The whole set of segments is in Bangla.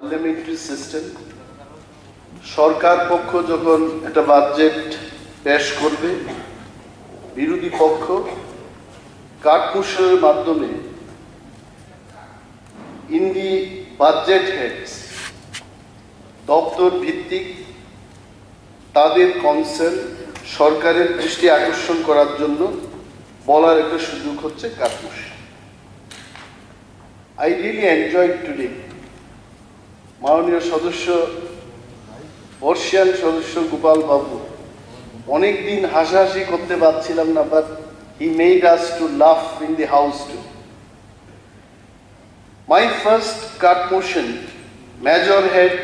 পার্লামেন্টারি সিস্টেম সরকার পক্ষ যখন একটা বাজেট পেশ করবে, বিরোধী পক্ষ কাঠমুশলের মাধ্যমে ইন দি বাজেট হেডস দপ্তর ভিত্তিক তাদের কনসার্ন সরকারের দৃষ্টি আকর্ষণ করার জন্য বলার একটা সুযোগ হচ্ছে কাঠমুশল। I really enjoyed today. মাননীয় সদস্য বর্ষিয়ান সদস্য গোপাল বাবু অনেক দিন হাসাহাসি করতে পারছিলাম না, but he made us to laugh in the house too. My first cut motion, Major Head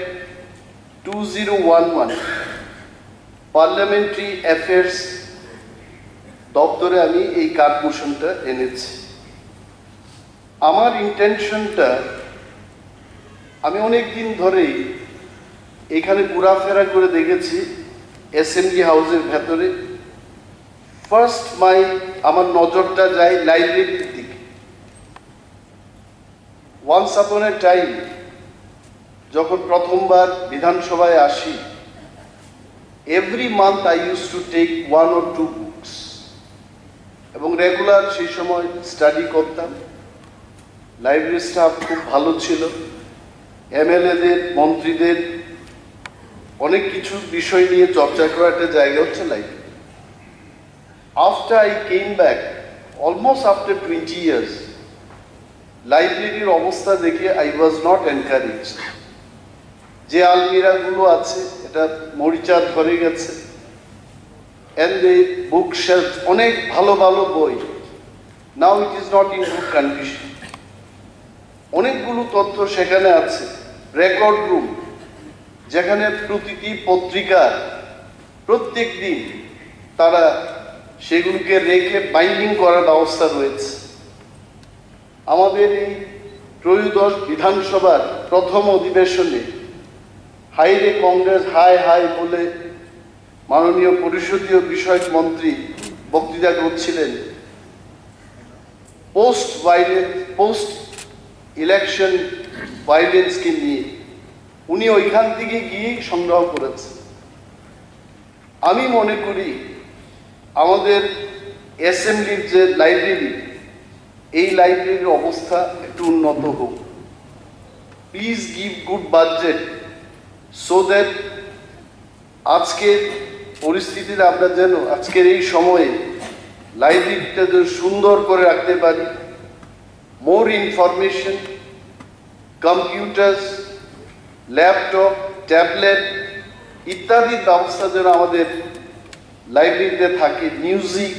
2011, Parliamentary Affairs দপ্তরে আমি এই কাট মোশনটা এনেছি। আমার ইন্টেনশনটা, আমি অনেক দিন ধরেই এখানে ঘোরাফেরা করে দেখেছি অ্যাসেম্বলি হাউসের ভেতরে। ফার্স্ট আমার নজরটা যায় লাইব্রেরির দিকে। ওয়ান্স আপন এ টাইম যখন প্রথমবার বিধানসভায় আসি, every month I use to take 1 or 2 books এবং রেগুলার সেই সময় স্টাডি করতাম। লাইব্রেরি স্টাফ খুব ভালো ছিল, এমএলএদের মন্ত্রীদের অনেক কিছু বিষয় নিয়ে চর্চা করার একটা জায়গা হচ্ছে library. After I came back, almost after 20 years, লাইব্রেরির অবস্থা দেখে আই ওয়াজ নট এনকারেজড। যে আলমিরাগুলো আছে এটা মরিচা ধরে গেছে, and the bookshelf অনেক ভালো ভালো বই, now it is not in good condition. অনেকগুলো তথ্য সেখানে আছে, রেকর্ড রুম যেখানে প্রতিটি পত্রিকার প্রত্যেক দিন তারা সেগুলোকে রেখে বাইন্ডিং করার ব্যবস্থা রয়েছে। আমাদের এই ত্রয়োদশ বিধানসভার প্রথম অধিবেশনে হাইরে কংগ্রেস হাই হাই বলে মাননীয় পরিষদীয় বিষয়ক মন্ত্রী বক্তৃতা করছিলেন পোস্ট ইলেকশন ভায়োলেন্সকে নিয়ে। উনি ওইখান থেকে গিয়েই সংগ্রহ করেছেন। আমি মনে করি আমাদের অ্যাসেম্বলির যে লাইব্রেরি, এই লাইব্রেরির অবস্থা একটু উন্নত হোক। Please give good budget so that আজকের পরিস্থিতিতে আমরা যেন আজকের এই সময়ে লাইব্রেরিটা সুন্দর করে রাখতে পারি। More information, computers, laptop, tablet ইত্যাদির ব্যবস্থা যেন আমাদের লাইব্রেরিতে থাকে। মিউজিক,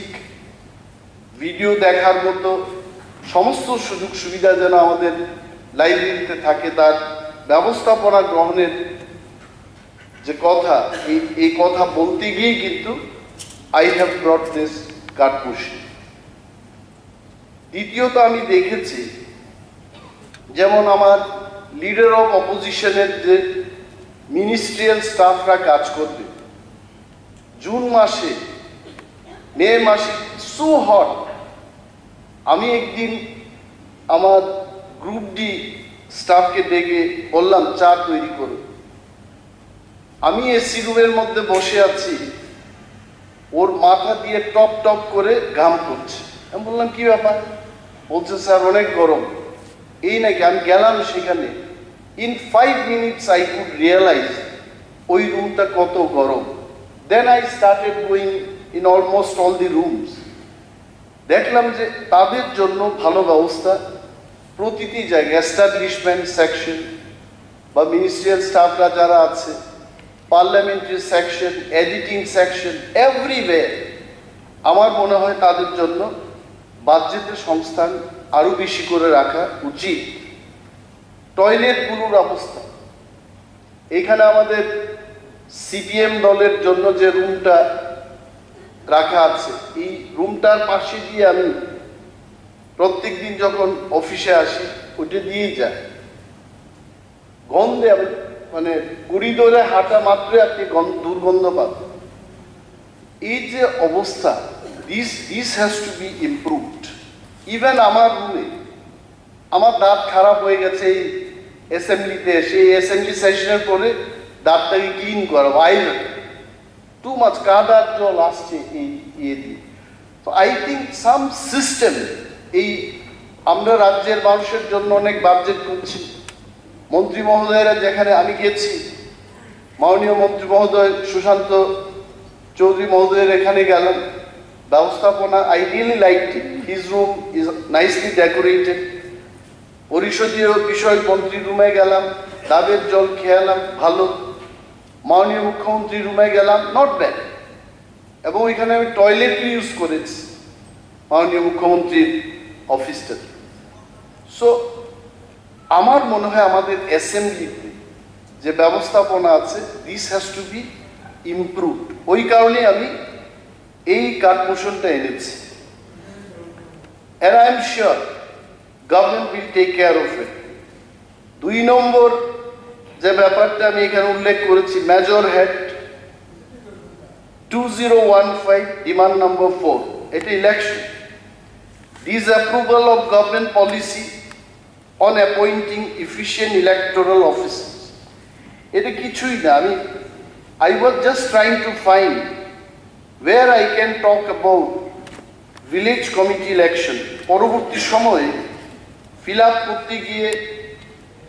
ভিডিও দেখার মতো সমস্ত সুযোগ সুবিধা যেন আমাদের লাইব্রেরিতে থাকে, তার ব্যবস্থাপনা গ্রহণের যে কথা, এই কথা বলতে গিয়েই কিন্তু I have ব্রট this cut motion. দ্বিতীয়ত, আমি দেখেছি যেমন আমার লিডার অফ অপোজিশনের যে মিনিস্ট্রিয়াল স্টাফরা কাজ করবে, জুন মাসে, মে মাসে সো হট। আমি একদিন আমার গ্রুপ ডি স্টাফকে ডেকে বললাম চা তৈরি করো। আমি এসি রুমের মধ্যে বসে আছি, ওর মাথা দিয়ে টপ টপ করে ঘাম পড়ছে। আমি বললাম কি ব্যাপার? বলছে স্যার অনেক গরম। এই নাকি? আমি গেলাম সেখানে, in 5 minutes I could realise ওই রুমটা কত গরম। Then I started going in almost all the rooms. দেখলাম যে তাদের জন্য ভালো ব্যবস্থা প্রতিটি জায়গায়, এস্টাবলিশমেন্ট সেকশন বা মিনিস্ট্রিয়াল স্টাফরা যারা আছে, parliamentary section, editing section, everywhere. আমার মনে হয় তাদের জন্য বাজেটের সংস্থান আরো বেশি করে রাখা উচিত। টয়লেটগুলোর অবস্থা, এখানে আমাদের সিপিএম দলের জন্য যে রুমটা রাখা আছে, এই রুমটার পাশে দিয়ে আমি প্রত্যেক দিন যখন অফিসে আসি ওইটা দিয়েই যায়। গন্ধে আমি মানে করিডোরে হাঁটা মাত্রই আপনি দুর্গন্ধ পাবেন। এই যে অবস্থা, this has to be improved. Even আমার রুমে আমার দাঁত খারাপ হয়ে গেছে এই অ্যাসেম্বলিতে এসে অ্যাসেম্বলি সেশনের পরে দাঁতটাকে ক্লিন করা আইরন টু মাছ কাদার জল আসছে এই ইয়ে দিয়ে। তো আই থিঙ্ক সাম সিস্টেম, এই আমরা রাজ্যের মানুষের জন্য অনেক বাজেট করছি, মন্ত্রী মহোদয়েরা যেখানে আমি গেছি, মাননীয় মন্ত্রী মহোদয় সুশান্ত চৌধুরী মহোদয়ের এখানে গেলাম, ব্যবস্থাপনা I really liked it, his room is nicely decorated. পরিষদীয় বিষয় মন্ত্রীর রুমে গেলাম, ডাবের জল খেয়ালাম, ভালো। মাননীয় মুখ্যমন্ত্রীর রুমে গেলাম, নট ব্যাড। এবং এখানে আমি টয়লেট ইউজ করেছি মাননীয় মুখ্যমন্ত্রীর অফিসটা। সো আমার মনে হয় আমাদের অ্যাসেম্বলিতে যে ব্যবস্থাপনা আছে, this has to be improved. ওই কারণে আমি এই কার্ডমোশনটা এনেছি। and I am sure government will take care of it. 2 নম্বর যে ব্যাপারটা আমি এখানে উল্লেখ করেছি, মেজর হেড 2015 ডিমান্ড নম্বর 4, এটা election, disapproval of government policy on appointing efficient electoral officers. এটা কিছুই না, I was just trying to find where I can talk about village committee election. পরবর্তী সময়ে ফিল আপ করতে গিয়ে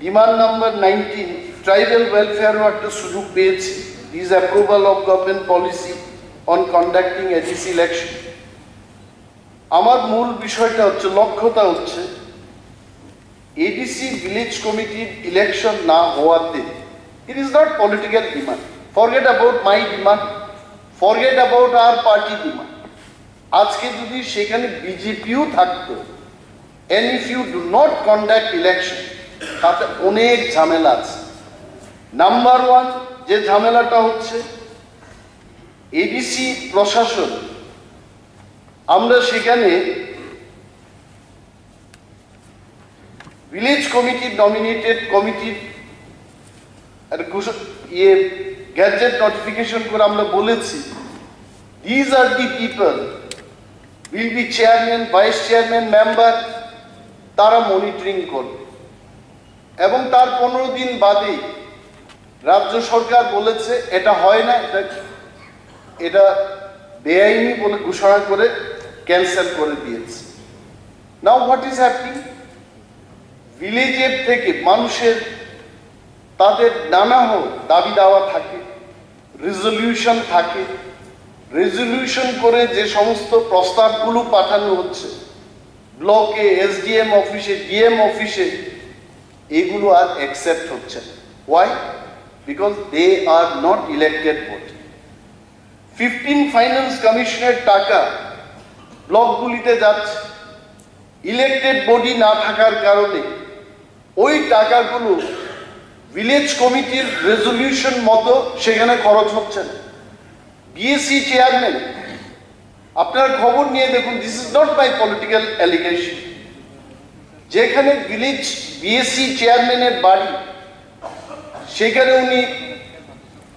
ডিমান্ড নাম্বার 19 ট্রাইবাল ওয়েলফেয়ারও একটা সুযোগ পেয়েছি, disapproval of government policy on conducting ADC election. আমার মূল বিষয়টা হচ্ছে, লক্ষ্যটা হচ্ছে এডিসি ভিলেজ কমিটির ইলেকশন না হওয়াতে, it is not political demand, forget about my demand, forget about our party demand. আজকে যদি সেখানে বিজেপিও থাকতো, and if you do not conduct election, তাতে অনেক ঝামেলা আছে। নাম্বার 1 যে ঝামেলাটা হচ্ছে এডিসি প্রশাসন, আমরা সেখানে ভিলেজ কমিটি নমিনেটেড কমিটির গ্যাজেট নোটিফিকেশন করে আমরা বলেছি, these are the people will be chairman, vice chairman, member, তারা মনিটরিং করবে। এবং তার 15 দিন বাদে রাজ্য সরকার বলেছে এটা হয় না, এটা বেআইনি বলে ঘোষণা করে ক্যান্সেল করে দিয়েছে। নাও হোয়াট ইজ হ্যাপনিং, ভিলেজের থেকে মানুষের তাদের নানা দাবি দাওয়া থাকে, রেজলিউশন থাকে, রেজলিউশন করে যে সমস্ত প্রস্তাবগুলো পাঠানো হচ্ছে ব্লকে, এসডিএম অফিসে, ডিএম অফিসে, এগুলো আর অ্যাকসেপ্ট হচ্ছে না। Why? Because they are not elected body. 15 finance কমিশনের টাকা ব্লকগুলিতে যাচ্ছে, ইলেক্টেড বডি না থাকার কারণে ওই টাকাগুলো ভিলেজ কমিটির রেজলিউশন মতো সেখানে খরচ হচ্ছে না। বিএসসি চেয়ারম্যান, আপনার খবর নিয়ে দেখুন, this is not my political allegation, যেখানে ভিলেজ বিএসসি চেয়ারম্যানের বাড়ি, সেখানে উনি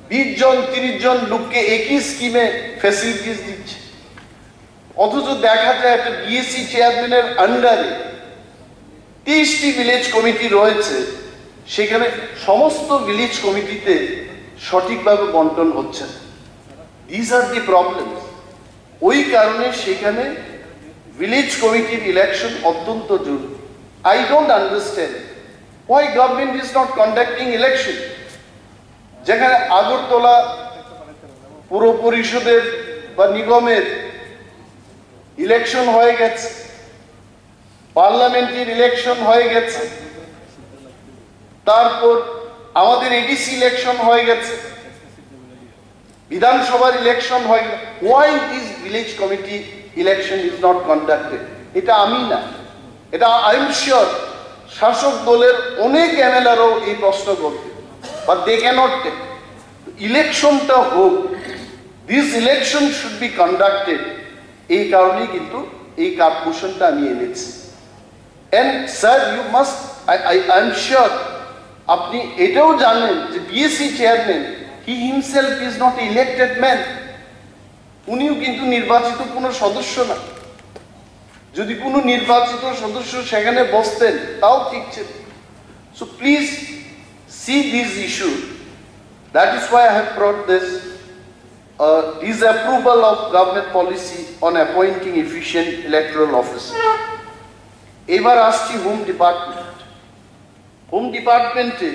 20 জন 30 জন লোককে একই স্কিমে ফ্যাসিলিটিস দিচ্ছে। অথচ দেখা যায় একটা বিএসসি চেয়ারম্যানের আন্ডারে 30টি ভিলেজ কমিটি রয়েছে, সেখানে সমস্ত ভিলেজ কমিটিতে সঠিকভাবে বন্টন হচ্ছে না। This are the problems. ওই কারণে সেখানে ভিলেজ কমিটির ইলেকশন অত্যন্ত জরুরি। I don't understand why government is not conducting election. যেখানে আগরতলা পুর পরিষদের বা নিগমের ইলেকশন হয়ে গেছে, পার্লামেন্টের ইলেকশন হয়ে গেছে, তারপর আমাদের এডিসি ইলেকশন হয়ে গেছে, বিধানসভার ইলেকশন হয়ে গেছে, why this village committee election is not conducted? এটা আমি না, এটা আই এম শিওর শাসক দলের অনেক এমএলএরাও এই প্রশ্ন করবে, বাট দে ক্যানট টেক। ইলেকশনটা হোক, this election should be conducted, এই কারণেই কিন্তু এই কার্পোরেশনটা আমি এনেছি। And sir you must, I am sure আপনি এটাও জানেন যে BSC chairman, he himself is not elected man, উনিও কিন্তু নির্বাচিত কোনো সদস্য না। যদি কোনো নির্বাচিত সদস্য সেখানে বসতেন তাও ঠিক ছিল। So please see this issue. That is why I have brought this disapproval of government policy on appointing efficient electoral officers. এবার আসছি হোম ডিপার্টমেন্ট। হোম ডিপার্টমেন্টে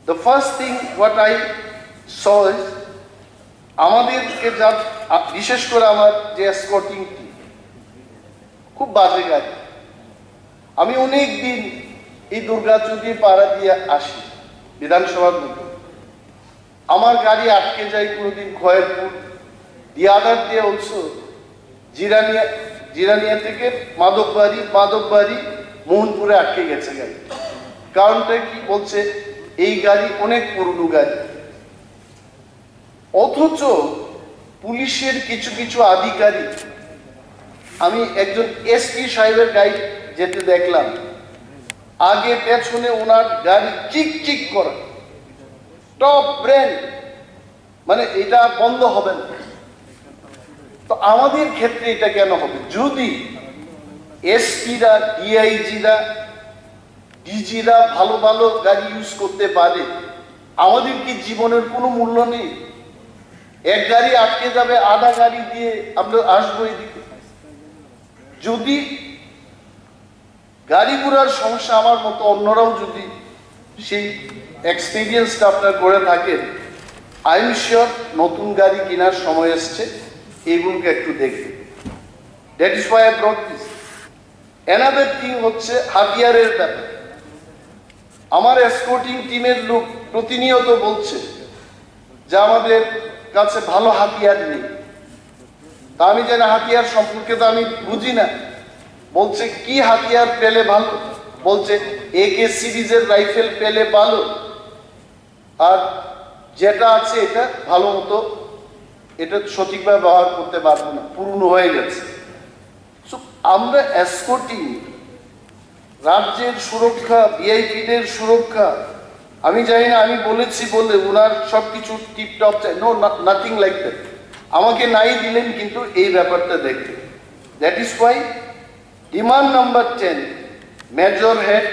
the first thing what I saw is আমাদেরকে যা বিশেষ করে আমার যে এসকর্টিং টিম খুব বাজে গাড়ি। আমি অনেক দিন এই দুর্গাচুরি পাড়া দিয়ে আসি বিধানসভার মতো, আমার গাড়ি আটকে যায় কোনোদিন খয়েরপুর, দি আদার ডে অলসো জিরানিয়া থেকে মাধববাড়ি মোহনপুরে আটকে গেছে গাড়ি। কারণটা কি বলছে, এই গাড়ি অনেক পুরনো গাড়ি। অথচ পুলিশের কিছু কিছু আধিকারিক, আমি একজন এসপি সাহেবের গাড়ি যেতে দেখলাম, আগে পেছনে ওনার গাড়ি চিক চিক করা, টপ ব্র্যান্ড, মানে এটা বন্ধ হবে না। তো আমাদের ক্ষেত্রে এটা কেন হবে? যদি এসপিরা, ডিআইজিরা, ডিজিরা ভালো ভালো গাড়ি ইউজ করতে পারে, আমাদের কি জীবনের কোনো মূল্য নেই? এক গাড়ি আটকে যাবে, আধা গাড়ি দিয়ে আমরা আসবো এদিকে। যদি গাড়ি ঘোড়ার সমস্যা আমার মতো অন্যরাও যদি সেই এক্সপিরিয়েন্সটা আপনার করে থাকেন, আই এম শিওর নতুন গাড়ি কেনার সময় এসছে, এইগুলোকে একটু দেখবেন। That is Y I brought this. Another thing হচ্ছে হাতিয়ারের ব্যাপার। আমার এসকর্টিং টিমের লোক প্রতিনিয়ত বলছে যে আমাদের কাছে ভালো হাতিয়ার নেই। তা আমি জানি হাতিয়ার সম্পর্কে তো আমি বুঝি না। বলছে কি হাতিয়ার পেলে ভালো? বলছে AK সিরিজের রাইফেল পেলে ভালো, আর যেটা আছে এটা ভালো মতো এটা সঠিকভাবে ব্যবহার করতে পারবো না, পুরনো হয়ে গেছে। সো আমরা এসকর্টিং, রাজ্যের সুরক্ষা, ভিআইপিদের সুরক্ষা, আমি জানি না আমি বলেছি বলে ওনার সবকিছু টিপটপ চাই, নো, নাথিং লাইক দ্যাট। আমাকে নাই দিলেন কিন্তু এই ব্যাপারটা দেখতে। That is why demand number 10 major head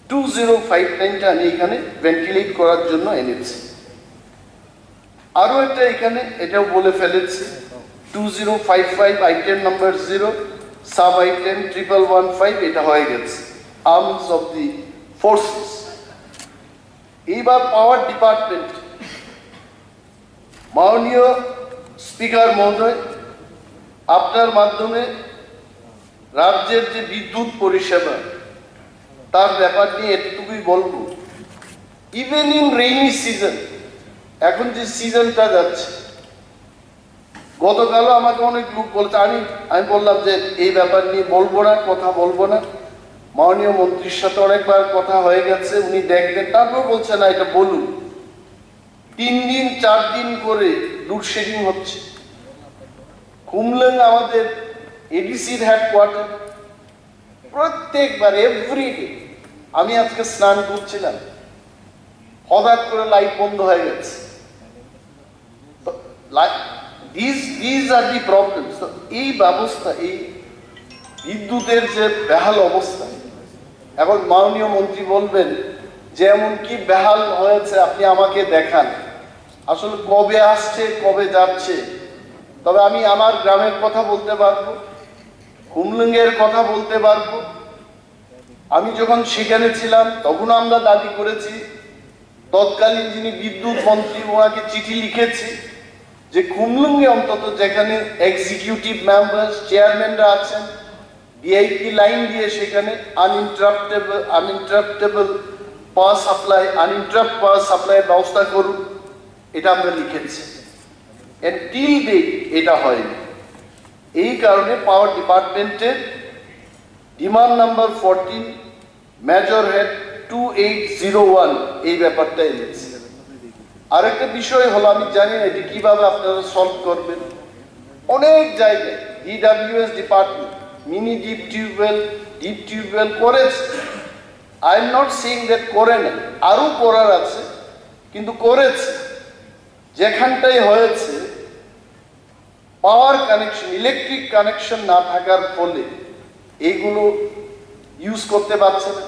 2059টা আমি এখানে ভেন্টিলেট করার জন্য এনেছি। আরো একটা এখানে এটাও বলে ফেলেছি, 2055 আইটেম নাম্বার 0 সাব আইটেম 1115 এটা হয়ে গেছে, আর্মস অফ দি ফোর্সেস। এইবার পাওয়ার ডিপার্টমেন্ট, মাননীয় স্পিকার মহোদয়, আপনার মাধ্যমে রাজ্যের যে বিদ্যুৎ পরিষেবা তার ব্যাপার নিয়ে এটুকুই বলবো। ইভেন ইন রেইনি সিজন, এখন যে সিজনটা যাচ্ছে, গতকালও আমাকে অনেক লোক বলছে, আমি বললাম যে এই ব্যাপার নিয়ে বলবো না, কথা বলবো না। মাননীয় মন্ত্রীর সাথে অনেকবার কথা হয়ে গেছে, উনি দেখবেন, তারপর বলছে না এটা বলুন। 3 দিন 4 দিন করে লোডশেডিং হচ্ছে। খুমলুং আমাদের এডিসির হেডকোয়ার্টার, প্রত্যেকবার এভরিডে। আমি আজকে স্নান করছিলাম, হঠাৎ করে লাইট বন্ধ হয়ে গেছে। These are the problems. এই ব্যবস্থা, এই বিদ্যুতের যে বেহাল অবস্থা, এখন মাননীয় মন্ত্রী বলবেন যে এমন কি বেহাল হয়েছে আপনি আমাকে দেখান। আসলে কবে আসছে কবে যাচ্ছে, তবে আমি আমার গ্রামের কথা বলতে পারবো, খুমলুঙের কথা বলতে পারবো। আমি যখন সেখানে ছিলাম তখন আমরা দাবি করেছি, তৎকালীন যিনি বিদ্যুৎ মন্ত্রী ওনাকে চিঠি লিখেছি যে খুমলুঙে অন্তত যেখানে এক্সিকিউটিভ মেম্বার, চেয়ারম্যানরা আছেন, ভিআইপি লাইন দিয়ে সেখানে আনইন্টারাপ্টেবল পাওয়ার সাপ্লাই, আনইন্টারাপ্ট পাওয়ার সাপ্লাইয়ের ব্যবস্থা করুন। এটা আমরা লিখেছি। টিল ডেট এটা হয়নি। এই কারণে পাওয়ার ডিপার্টমেন্টের ডিমান্ড নাম্বার 14 মেজর হেড 2801 এই ব্যাপারটা এনেছে। আরেকটা বিষয় হলো, আমি জানি না এটি কিভাবে আপনারা সলভ করবেন। অনেক জায়গায় DWS department mini deep tubewell করেছে। I am not saying that করে না, আরো করার আছে, কিন্তু করেছে। যেখানটাই হয়েছে পাওয়ার কানেকশন, ইলেকট্রিক কানেকশন না থাকার ফলে এইগুলো ইউজ করতে পারছে না।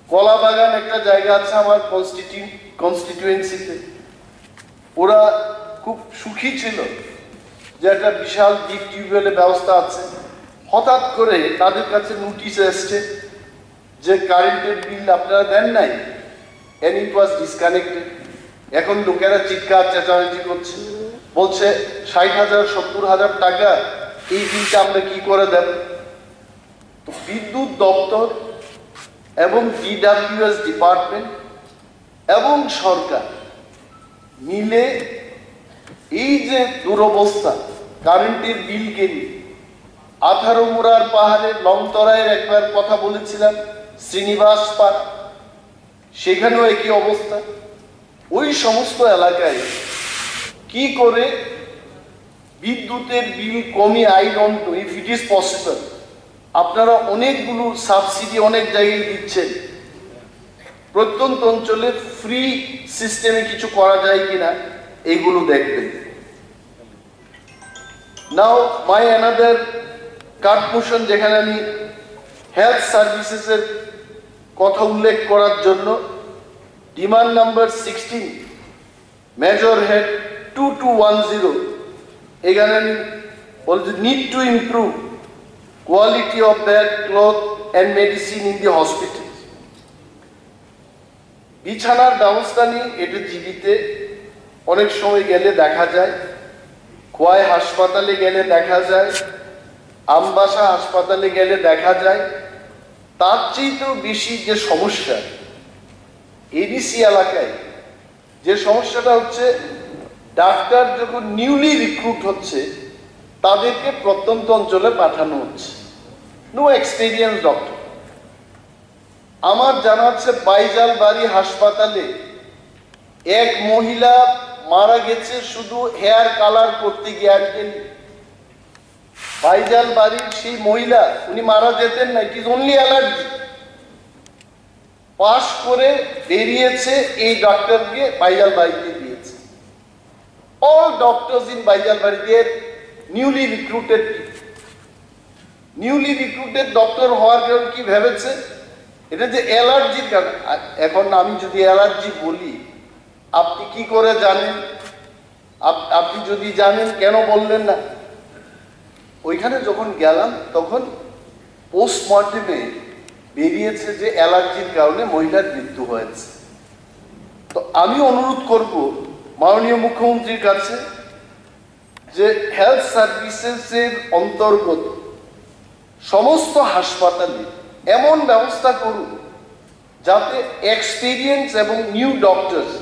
কলা বাগান একটা জায়গা আছে আমার কনস্টিটিউয়েন্সিতে, ওরা খুব সুখী ছিল যে একটা বিশাল ডিপ টিউবওয়েলের ব্যবস্থা আছে। হঠাৎ করে তাদের কাছে নোটিশ এসছে যে কারেন্টের বিল আপনারা দেন নাই, এন্ড ইট ওয়াজ ডিসকানেক্টেড। এখন লোকেরা চিৎকার চেঁচামেচি করছে, বলছে 60,000 70,000 টাকা এই বিলটা আমরা কি করে দেব। তো বিদ্যুৎ দপ্তর এবং DWS ডিপার্টমেন্ট এবং সরকার মিলে এই যে দুরবস্থা কারেন্টের বিলকে নিয়ে, 18 মুরার পাহাড়ে লংতরায়ের একবার কথা বলেছিলাম, শ্রীনিবাস পার্ক, সেখানেও একই অবস্থা। ওই সমস্ত এলাকায় কি করে বিদ্যুতের বিল কমিয়ে, I don't know if it is possible. আপনারা অনেকগুলো সাবসিডি অনেক জায়গায় দিচ্ছেন, প্রত্যন্ত অঞ্চলে ফ্রি সিস্টেমে কিছু করা যায় কিনা এইগুলো দেখবেন। নাও মাই অ্যানাদার কাট মোশন, যেখানে আমি হেলথ সার্ভিসেসের কথা উল্লেখ করার জন্য ডিমান্ড নাম্বার 16 মেজর হেড 2210, এখানে আমি বলছি need to improve quality of bed, cloth and medicine in the hospital. বিছানার ব্যবস্থা নিয়ে এটা জীবিতে অনেক সময় গেলে দেখা যায়, খোয়াই হাসপাতালে গেলে দেখা যায়, আমবাসা হাসপাতালে গেলে দেখা যায়। তার চেয়েতেও বেশি যে সমস্যা ADC এলাকায়, যে সমস্যাটা হচ্ছে ডাক্তার যখন নিউলি রিক্রুট হচ্ছে তাদেরকে প্রত্যন্ত অঞ্চলে পাঠানো হচ্ছে, নো এক্সপিরিয়েন্স ডক্টর। আমার জানা আছে বাইজাল বাড়ি হাসপাতালে এক মহিলা মারা গেছে শুধু হেয়ার কালার করতে গিয়ে। বাইজাল বাড়ির সেই মহিলা, উনি মারা যেতেন না, ইট ইজ অনলি অ্যালার্জি। পাশ করে বেরিয়েছে এই ডাক্তারকে বাইজাল বাড়িতে দিয়েছে। অল ডক্টরস ইন বাইজাল বাড়ি they newly recruited. Newly recruited doctor হওয়ার কারণে কি ভেবেছে এটা যে অ্যালার্জির কারণ। এখন আমি যদি অ্যালার্জি বলি, আপনি কি করে জানেন? আপনি যদি জানেন কেন বললেন না? ওইখানে যখন গেলাম তখন পোস্টমর্টেমে বেরিয়েছে যে অ্যালার্জির কারণে মহিলার মৃত্যু হয়েছে। তো আমি অনুরোধ করব মাননীয় মুখ্যমন্ত্রীর কাছে যে হেলথ সার্ভিসেসের অন্তর্গত সমস্ত হাসপাতালে এমন ব্যবস্থা করুন যাতে এক্সপিরিয়েন্স এবং নিউ ডক্টরস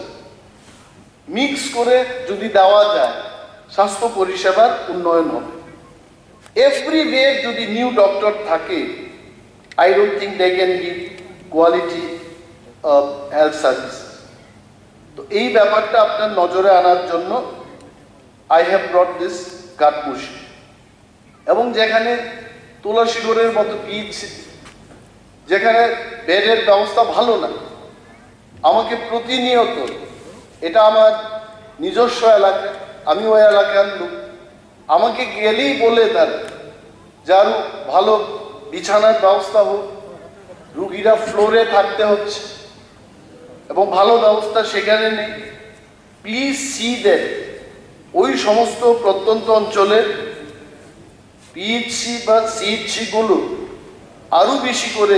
মিক্স করে যদি দেওয়া যায়, স্বাস্থ্য পরিষেবার উন্নয়ন হবে। এভরিওয়্যার যদি নিউ ডক্টর থাকে, I don't think they can give quality health service. তো এই ব্যাপারটা আপনার নজরে আনার জন্য I have brought this cut motion. এবং যেখানে তুলসীগড়ের মতো পিএইচসি, যেখানে বেডের ব্যবস্থা ভালো না, আমাকে প্রতিনিয়ত, এটা আমার নিজস্ব এলাকা, আমি ওই এলাকার লোক, আমাকে গেলেই বলে তারা যার ভালো বিছানার ব্যবস্থা হোক, রুগীরা ফ্লোরে থাকতে হচ্ছে এবং ভালো ব্যবস্থা সেখানে নেই। প্লিজ সি দ্যাট ওই সমস্ত প্রত্যন্ত অঞ্চলের পিএইচসি বা সিএইচসি গুলো আরো বেশি করে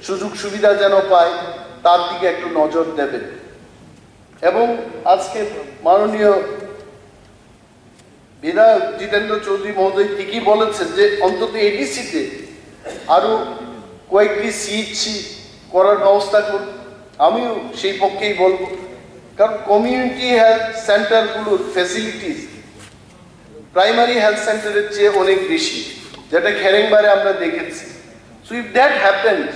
সুযোগ সুবিধা যেন পায় তার দিকে একটু নজর দেবেন। এবং আজকে মাননীয় বিধায়ক জিতেন্দ্র চৌধুরী মহোদয় ঠিকই বলেছেন যে অন্তত এডিসিতে আরো কয়েকটি সিএইচসি করার ব্যবস্থা করুন। আমিও সেই পক্ষেই বলবো, কারণ কমিউনিটি হেলথ সেন্টারগুলোর ফ্যাসিলিটিস প্রাইমারি হেলথ সেন্টারের চেয়ে অনেক বেশি, যেটা খেরেংবারে আমরা দেখেছি। So if that happens,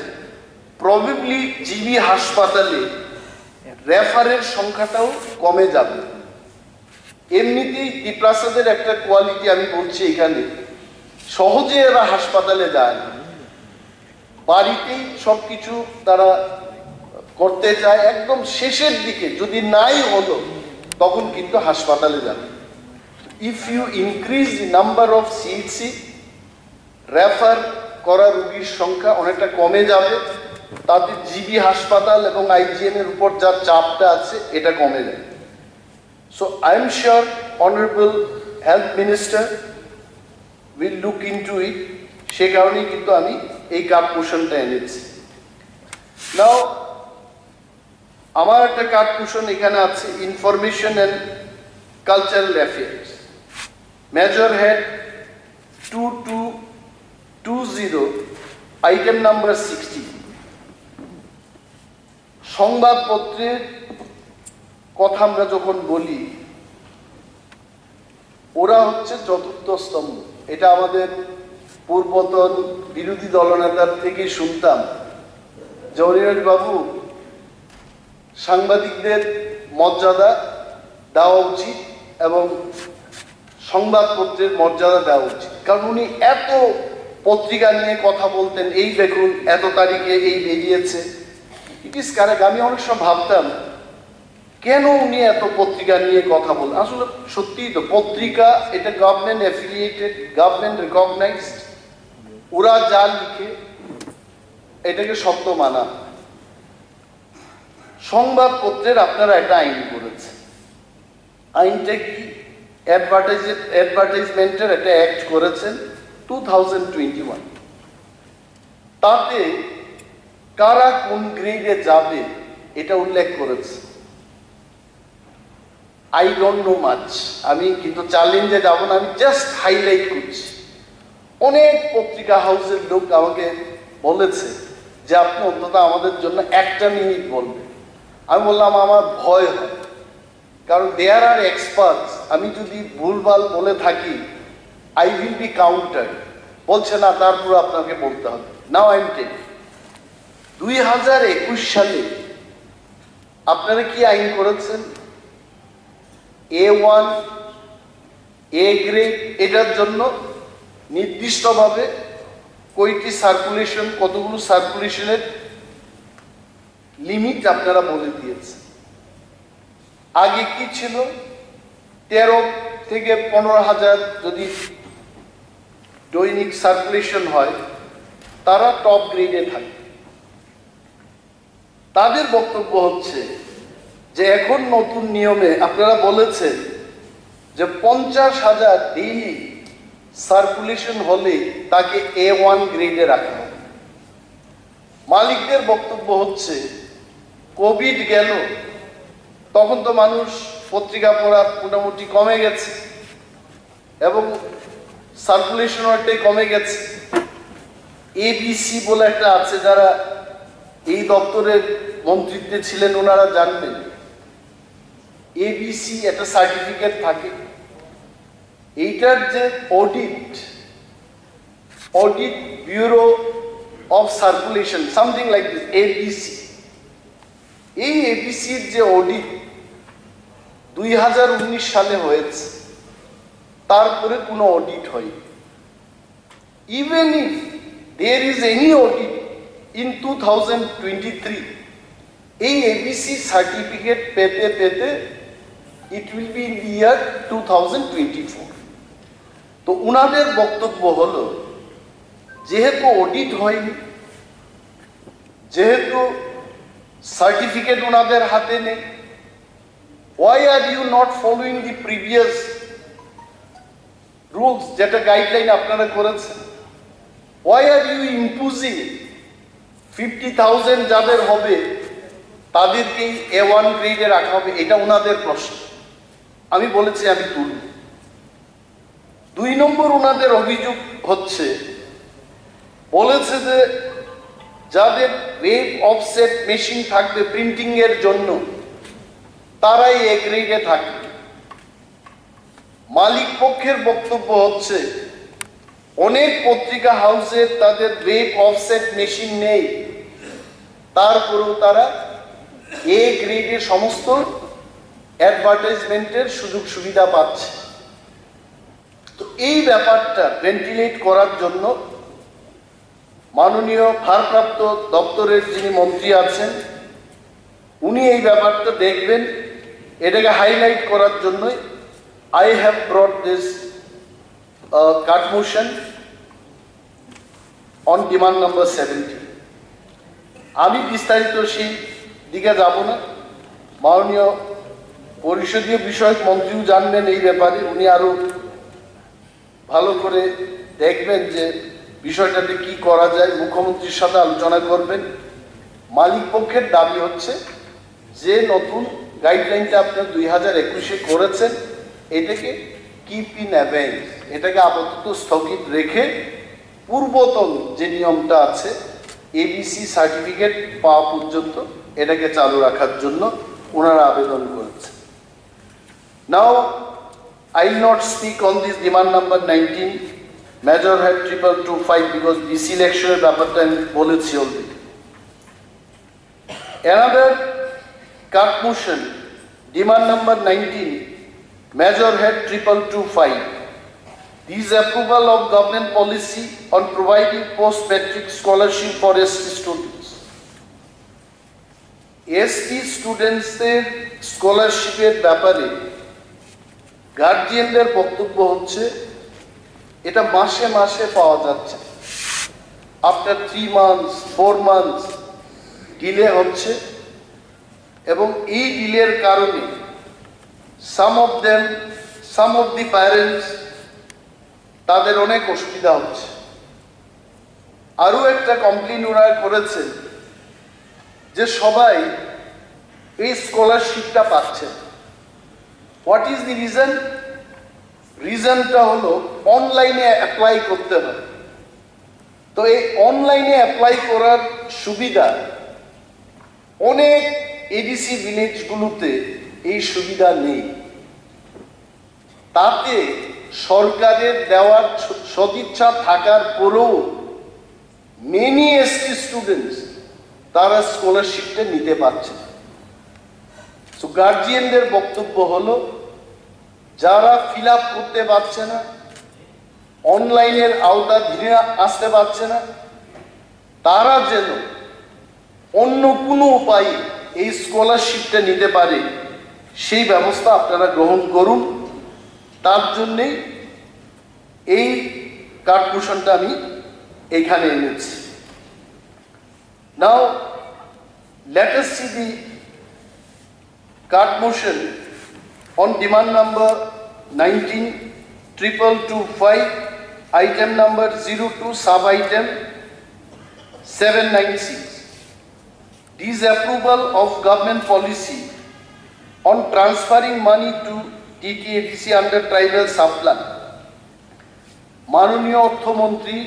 probably GB হাসপাতালে রেফারের সংখ্যাটাও কমে যাবে। এমনিতেই তিপ্রাসাদের একটা কোয়ালিটি আমি বলছি, এখানে সহজে এরা হাসপাতালে যায় না, বাড়িতেই সবকিছু তারা করতে চায়। একদম শেষের দিকে যদি নাই হলো তখন কিন্তু হাসপাতালে যাবে। If you increase the number of CHC, refer করা রোগীর সংখ্যা অনেকটা কমে যাবে তাতে জিবি হাসপাতাল এবং আইজিএম এর উপর যার চাপটা আছে এটা কমে যায়। So I am sure honourable health minister will look into it. সে কারণেই কিন্তু আমি এই কার্ড পোষণটা এনেছি। নাও আমার একটা কার্ড পোষণ এখানে আছে, information and cultural affairs, major head 2220, item number 60। সংবাদপত্রের কথা আমরা যখন বলি, ওরা হচ্ছে চতুর্থ স্তম্ভ। এটা আমাদের পূর্বতন বিরোধী দলনেতার থেকে শুনতাম যে অনিরাজ বাবু, সাংবাদিকদের মর্যাদা দেওয়া উচিত এবং সংবাদপত্রের মর্যাদা দেওয়া উচিত। কারণ উনি এত পত্রিকা নিয়ে কথা বলতেন, এই দেখুন এত তারিখে এই বেরিয়েছে। It is correct. আমি অনেক সময় ভাবতাম কেন উনি এত পত্রিকা নিয়ে কথা বলেন। আসলে সত্যিই তো, পত্রিকা এটা গভর্নমেন্ট অ্যাফিলিয়েটেড, গভর্নমেন্ট রেকগনাইজড। ওরা যা লিখে এটাকে সত্য মানা। সংবাদপত্রের আপনারা একটা আইন করেছে। আইনটা কি? অ্যাডভার্টাইজমেন্টের একটা অ্যাক্ট করেছেন 2021। তাতে কারা কোন গ্রেডে যাবে এটা উল্লেখ করেছে। আই ডোন্ট নো মাচ, আমি কিন্তু চ্যালেঞ্জে যাব না, আমি জাস্ট হাইলাইট করছি। অনেক পত্রিকা হাউসের লোক আমাকে বলেছে যে আপনি অন্তত আমাদের জন্য একটা মিনিট বলবেন। আমি বললাম আমার ভয় হয়, কারণ দেয়ার আর এক্সপার্টস। আমি যদি ভুলভাল বলে থাকি আই উইল বি কাউন্টার। বলছে না, তারপর আপনাকে বলতে হবে। নাও আই এম টেলিং, 2021 সালে আপনারা কি আইন করেছেন? A1 A গ্রেড, এটার জন্য নির্দিষ্টভাবে কয়টি সার্কুলেশন, কতগুলো সার্কুলেশনের লিমিট আপনারা বলে দিয়েছে। আগে কি ছিল? 13 থেকে 15,000 যদি দৈনিক সার্কুলেশন হয়, তারা টপ গ্রেডে থাকে। তাদের বক্তব্য হচ্ছে যে এখন নতুন নিয়মে আপনারা বলেছেন যে 50,000 ডেইলি সার্কুলেশন হলে তাকে A1 গ্রেডে রাখা হবে। মালিকদের বক্তব্য হচ্ছে কোভিড গেল, তখন তো মানুষ পত্রিকা পড়া মোটামুটি কমে গেছে এবং সার্কুলেশন অনেকটাই কমে গেছে। ABC বলে একটা আছে, যারা এই দপ্তরের মন্ত্রিত্বে ছিলেন ওনারা জানবেন। ABC একটা সার্টিফিকেট থাকে, এইটার যে audit bureau of circulation, something like this, ABC। এই ABCর যে অডিট 2019 সালে হয়েছে, তারপরে কোনো অডিট হয়নি। Even if there is any audit in 2023, এই ABC সার্টিফিকেট পেতে পেতে it will be in year 2024। তো উনাদের বক্তব্য হলো, যেহেতু অডিট হয়নি, যেহেতু সার্টিফিকেট ওনাদের হাতে নেই, why are you not following the previous rules, যেটা গাইডলাইন আপনারা করেছেন? why are you imposing 50,000 যাদের হবে তাদেরকেই A1 গ্রেডে রাখা হবে? এটা ওনাদের প্রশ্ন। আমি বলেছি আমি তুলব। 2 নম্বর ওনাদের অভিযোগ হচ্ছে, বলেছে যে যাদের ওয়েব অফসেট মেশিন থাকবে প্রিন্টিং এর জন্য, তারাই A গ্রেডে থাকবে। মালিক পক্ষের বক্তব্য হচ্ছে অনেক পত্রিকা হাউসের তাদের ওয়েব অফসেট মেশিন নেই, তারপরেও তারা A গ্রেডের সমস্ত অ্যাডভার্টাইজমেন্টের সুযোগ সুবিধা পাচ্ছে। তো এই ব্যাপারটা ভেন্টিলেট করার জন্য মাননীয় ভারপ্রাপ্ত দপ্তরের যিনি মন্ত্রী আছেন, উনি এই ব্যাপারটা দেখবেন। এটাকে হাইলাইট করার জন্যই I have brought this card motion on demand number 70. আমি বিস্তারিত সেই দিকে যাব না, মাননীয় পরিষদীয় বিষয়ক মন্ত্রীও জানবেন এই ব্যাপারে, উনি আরো ভালো করে দেখবেন যে বিষয়টাতে কি করা যায়, মুখ্যমন্ত্রীর সাথে আলোচনা করবেন। মালিক পক্ষের দাবি হচ্ছে যে নতুন গাইডলাইনটা আপনার 2021-এ করেছেন, এটাকে কিপ ইন অ্যাবেন্স, এটাকে আপাতত স্থগিত রেখে পূর্বতন যে নিয়মটা আছে এবিসি সার্টিফিকেট পাওয়া পর্যন্ত এটাকে চালু রাখার জন্য ওনারা আবেদন করেছেন। নাও I will not speak on this demand number 19 Major Head 2225 because BC lecture ব্যাপারটা আমি বলেছি already. Another cut motion demand number 19 Major Head 2225. This approval of government policy on providing post-matric scholarship for ST students. ST students স্কলারশিপের ব্যাপারে গার্জিয়ানদের বক্তব্য হচ্ছে এটা মাসে মাসে পাওয়া যাচ্ছে, আফটার 3 months 4 months ডিলে হচ্ছে, এবং এই ডিলের কারণে সাম অফ দি প্যারেন্টস তাদের অনেক অসুবিধা হচ্ছে। আরও একটা কমপ্লেন ওরা করেছেন যে সবাই এই স্কলারশিপটা পাচ্ছে। What is the reason? রিজনটা হলো অনলাইনে অ্যাপ্লাই করতে হয়। তো এই অনলাইনে অ্যাপ্লাই করার সুবিধা অনেক এডিসি ভিলেজগুলোতে এই সুবিধা নেই। তাতে সরকারের দেওয়ার সদিচ্ছা থাকার পরেও মেনি এসটি স্টুডেন্টস তারা স্কলারশিপটা নিতে পারছে না। তো গার্জিয়ানদের বক্তব্য হলো যারা ফিল আপ করতে পারছে না, অনলাইনের আওতা ধীরে আসতে পারছে না, তারা যেন অন্য কোনো উপায়ে এই স্কলারশিপটা নিতে পারে সেই ব্যবস্থা আপনারা গ্রহণ করুন। তার জন্যেই এই কার্ডমোশনটা আমি এইখানে এনেছি। নাও let us see the card motion on demand number 19-2225, item number 02, sub item 796. Disapproval of government policy on transferring money to TTADC under tribal subplan. মাননীয় অর্থমন্ত্রী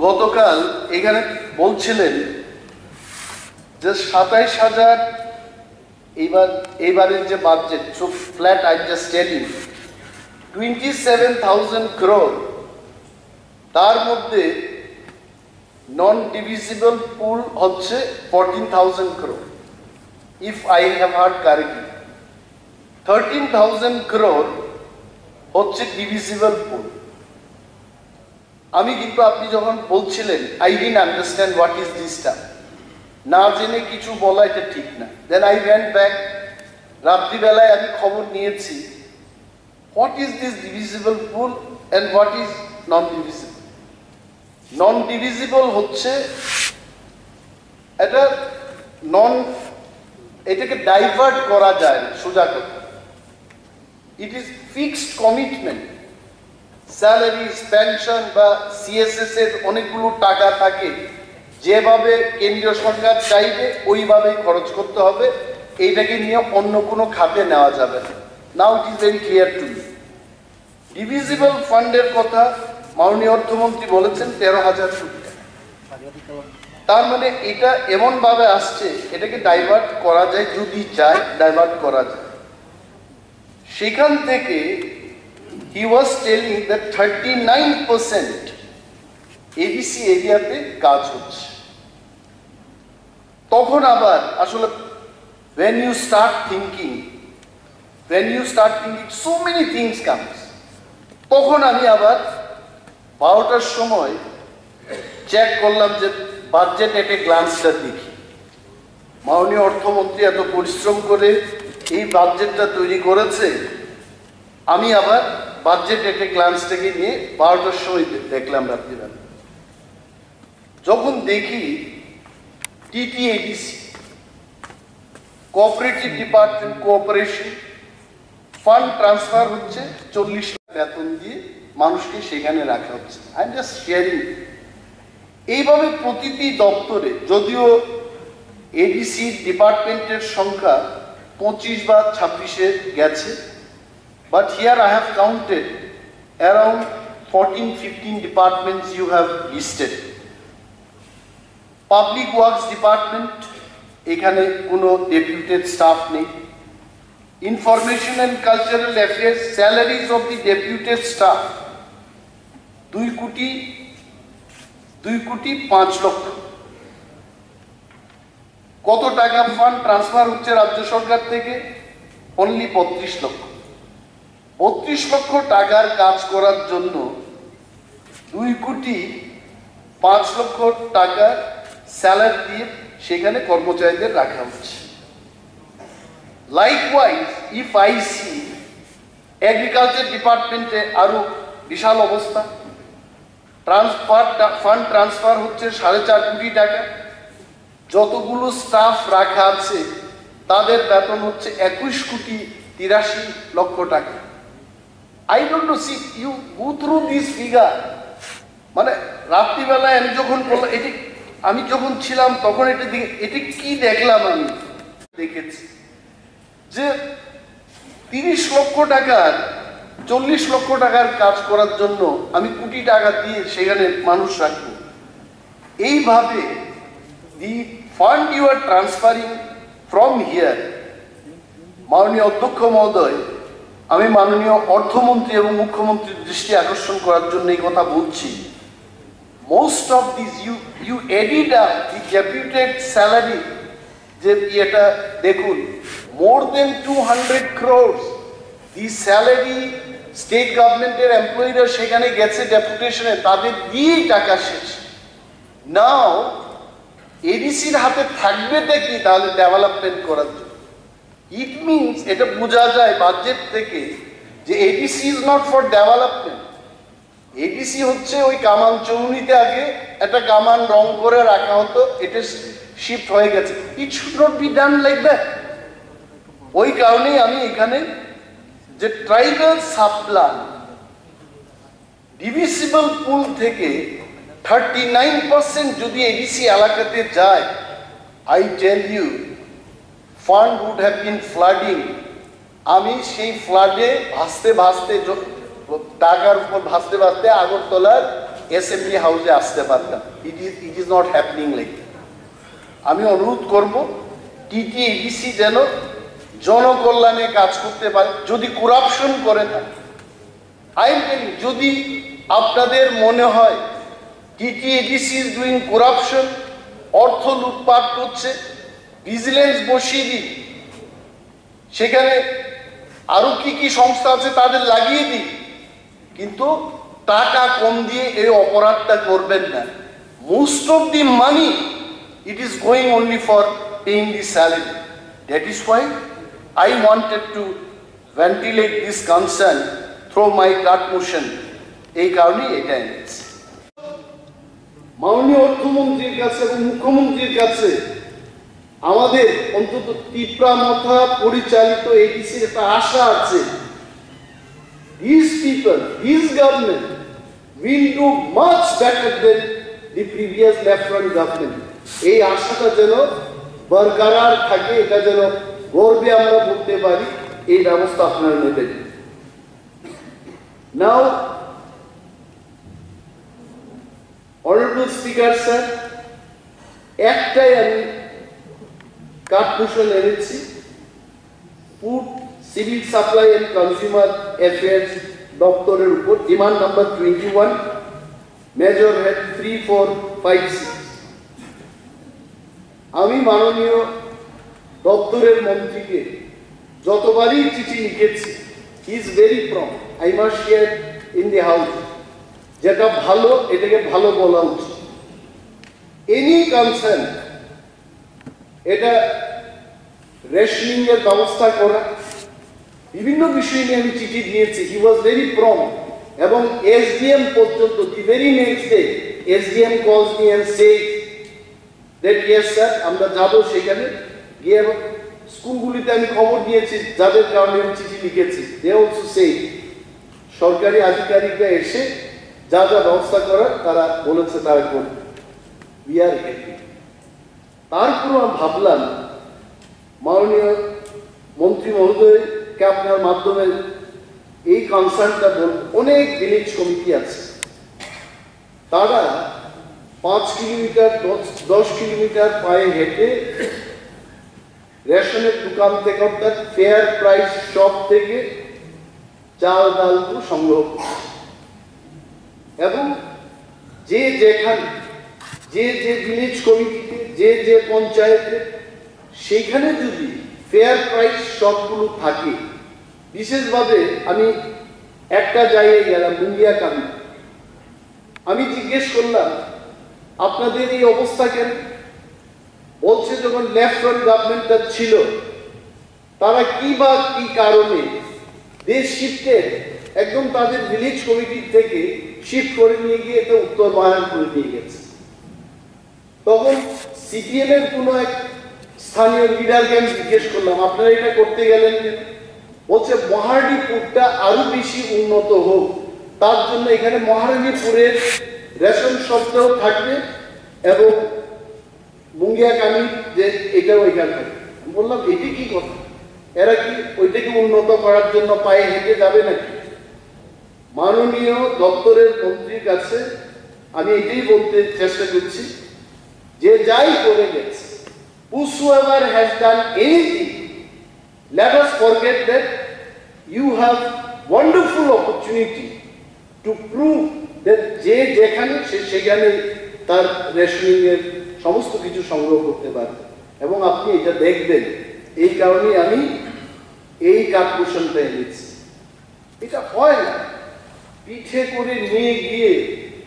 গতকাল এখানে বলছিলেন যে 27,000 এইবারের যে budget, so flat I just telling 27,000 crore, তার মধ্যে নন ডিভিজিবল পুল হচ্ছে 14,000 crore if I have heard correctly. 13,000 crore হচ্ছে ডিভিজিবল পুল। আমি কিন্তু আপনি যখন বলছিলেন I didn't understand what is this term, না জেনে কিছু বলা এটা ঠিক না। দেন আই ওয়েন্ট ব্যাক, রাত্রিবেলায় আমি খবর নিয়েছি what is this divisible pool and what is non divisible. Non divisible হচ্ছে এটা এটাকে ডাইভার্ট করা যায় না, সোজা কথা। It is fixed commitment, salaries, pension বা সিএসএস এর অনেকগুলো টাকা থাকে, যেভাবে কেন্দ্রীয় সরকার চাইবে ওইভাবেই খরচ করতে হবে, এইটাকে নিয়ে অন্য কোনো খাতে নেওয়া যাবে না। Now it is very clear to me. Divisible ফান্ডের কথা মাননীয় অর্থমন্ত্রী বলেছেন 13,000 কোটি টাকা। তার মানে এটা এমনভাবে আসছে, এটাকে ডাইভার্ট করা যায়, যদি চায় ডাইভার্ট করা যায়। সেখান থেকে he was telling that 39% ADC এরিয়াতে কাজ হচ্ছে। তখন আবার আসলে when you start thinking so many things comes, তখন আমি আবার 12টার সময় চেক করলাম যে বাজেট এটে গ্লান্সটা দেখি। মাননীয় অর্থমন্ত্রী এত পরিশ্রম করে এই বাজেটটা তৈরি করেছে, আমি আবার বাজেট এটে গ্লান্সটাকে নিয়ে 12টার সময় দেখলাম রাত্রিবেলা। যখন দেখি ADC, cooperative department cooperation, fund transfer হচ্ছে 40 লাখ বেতন দিয়ে মানুষকে সেখানে রাখা হচ্ছে। I am just sharing. এইভাবে প্রতিটি দপ্তরে, যদিও এডিসি ডিপার্টমেন্টের সংখ্যা 25 বা 26-এ গেছে, but here I have counted around 14-15 departments you have listed. Public works department, এখানে কোনো ডেপুটেড স্টাফ নেই। Information and cultural affairs, salaries of the deputed staff 2,05,00,000। কত টাকা ফান্ড ট্রান্সফার হচ্ছে রাজ্য সরকার থেকে? অনলি 32 লক্ষ। 32 লক্ষ টাকার কাজ করার জন্য 2,05,00,000 টাকা স্যালারি দিয়ে সেখানে কর্মচারীদের রাখা হচ্ছে। Likewise if I see agriculture ডিপার্টমেন্টে আরো বিশাল অবস্থা। ফান্ড ট্রান্সফার হচ্ছে 4.5 কোটি টাকা। যতগুলো স্টাফ রাখা আছে তাদের বেতন হচ্ছে 21,83,00,000 টাকা। I don't know, see you go through this figure. মানে রাত্রিবেলায় আমি যখন ছিলাম তখন এটা কি দেখলাম, আমি দেখেছি যে 30 লক্ষ টাকার 40 লক্ষ টাকার কাজ করার জন্য আমি কোটি টাকা দিয়ে সেখানে মানুষ রাখবো। এইভাবে the fund you are transferring from here, মাননীয় অধ্যক্ষ মহোদয়, আমি মাননীয় অর্থমন্ত্রী এবং মুখ্যমন্ত্রীর দৃষ্টি আকর্ষণ করার জন্য এই কথা বলছি। Most of this you added up the deputed salary, যে এটা দেখুন, more than 200 crores the salary state গভর্নমেন্টের এমপ্লয়িরা সেখানে গেছে ডেপুটেশনে, তাদের দিয়েই টাকা শেষ। নাও এডিসির হাতে থাকবেটা কি তাহলে ডেভেলপমেন্ট করার জন্য? ইট মিনস, এটা বোঝা যায় বাজেট থেকে যে ADC is not for development. ADC হচ্ছে ওই কামান চৌনিতে আগে একটা কামান রং করে রাখা হতো, এটা শিফট হয়ে গেছে। It should not be done like that. ওই কারণেই আমি এখানে যে ট্রাইবাল সাবপ্লান ডিভিসিবল পুল থেকে 39% যদি এডিসি এলাকাতে যায়, I tell you fund would have been flooding. আমি সেই ফ্লাডে ভাসতে ভাসতে, টাকার উপর ভাসতে ভাসতে আগরতলার অ্যাসেম্বলি হাউসে আসতে পারতাম। It is not happening like that. আমি অনুরোধ করব এডিসি যেন জনকল্যাণে কাজ করতে পারে। যদি করাপশন করে না, আই এম টেলিং, যদি আপনাদের মনে হয় এডিসি ইজ ডুইং করাপশন, অর্থ লুটপাট করছে, ভিজিলেন্স বসিয়ে দিই, সেখানে আরো কি সংস্থা আছে তাদের লাগিয়ে দিই, কিন্তু টাকা কম দিয়ে এই অপরাধটা করবেন না। Most of the money it is going only for paying the salary. That is why I wanted to ventilate this concern through my court motion. এই কারণেই এটা এনেছি। মাননীয় অর্থমন্ত্রীর কাছে এবং মুখ্যমন্ত্রীর কাছে আমাদের অন্তত তীব্রামথা পরিচালিত এডিসির একটা আশা আছে। These people, this government will do much better than the previous left-front government. এই আশাটা যেন বরকরার থাকে, এটা যেন গর্বে আমরা বলতে পারি, এই ব্যবস্থা আপনারা নেবেন। নাও অনারেবল স্পিকার স্যার, একটাই আমি কাঠভূষণ এনেছি, food civil supply and consumer affairs দপ্তরের উপর, ডিমান্ড নাম্বার 21, মেজর হেড 3456। আমি মাননীয় দপ্তরের মন্ত্রীকে যতবারই চিঠি লিখেছি, he is very prompt. I must share in the house, যেটা ভালো এটাকে ভালো বলা উচিত। এনি কনসার্ন, এটা রেশনিং এর ব্যবস্থা করা, বিভিন্ন বিষয় নিয়ে আমি চিঠি দিয়েছি। হি ওয়াজ ভেরি প্রম্প্ট, এবং এসডিএম পর্যন্ত the very next day SDM calls me and say that yes sir আমরা যাবো সেখানে গিয়ে। স্কুলগুলিতে আমি খবর দিয়েছি, যাদের কারণে আমি চিঠি লিখেছি, দে অলসো সে সরকারি আধিকারিকরা এসে যা যা ব্যবস্থা করার তারা বলেছে তারা করবে। We are happy. তারপর আমি ভাবলাম মাননীয় মন্ত্রী মহোদয়কে আপনার মাধ্যমে এই কনসার্নটা বলব। অনেক ভিলেজ কমিটি আছে, তারা 5 কিলোমিটার 10 কিলোমিটার পায়ে হেঁটে রেশনের দোকান থেকে অর্থাৎ ফেয়ার প্রাইস শপ থেকে চাল ডালগুলো সংগ্রহ করে, এবং যে যেখানে যে ভিলেজ কমিটিতে যে পঞ্চায়েতে সেইখানে যদি ফেয়ার প্রাইস শপগুলো থাকে, বিশেষভাবে আমি একটা জায়গায় গেলাম মুঙ্গিয়াকান্দি, আমি জিজ্ঞেস করলাম আপনাদের এই অবস্থা কেন? বলছে যখন লেফট ফ্রন্ট গভর্নমেন্টটা ছিল তারা কি কারণে দেশ শিফটের একদম তাদের ভিলেজ কমিটি থেকে শিফট করে নিয়ে গিয়ে এটা উত্তর বাহারপুরে নিয়ে গেছে। তখন সিপিএম এর কোনো এক স্থানীয় লিডারকে আমি জিজ্ঞেস করলাম আপনারা এটা করতে গেলেন কেন? বলছে মহারানীপুরটা আরো বেশি উন্নত হোক, তার জন্য এখানে মহারানীপুরের রেশন শপটাও থাকবে এবং মুঙ্গিয়াকান্দি যে এটাও এখানে থাকবে। আমি বললাম এটি কি কথা, এরা কি ওইটাকে উন্নত করার জন্য পায়ে হেঁটে যাবে নাকি? মাননীয় দপ্তরের মন্ত্রীর কাছে আমি এটাই বলতে চেষ্টা করছি যে যাই করে গেছে, whosoever has done anything, let us forget that you have wonderful opportunity to prove that যে যেখানে সেখানে তার রেশনিং এর সমস্ত কিছু সংগ্রহ করতে পারবে, এবং আপনি এটা দেখবেন। এই কারণে আমি এই কার্পোরেশনটা এনেছি। এটা হয় না পিঠে করে নিয়ে গিয়ে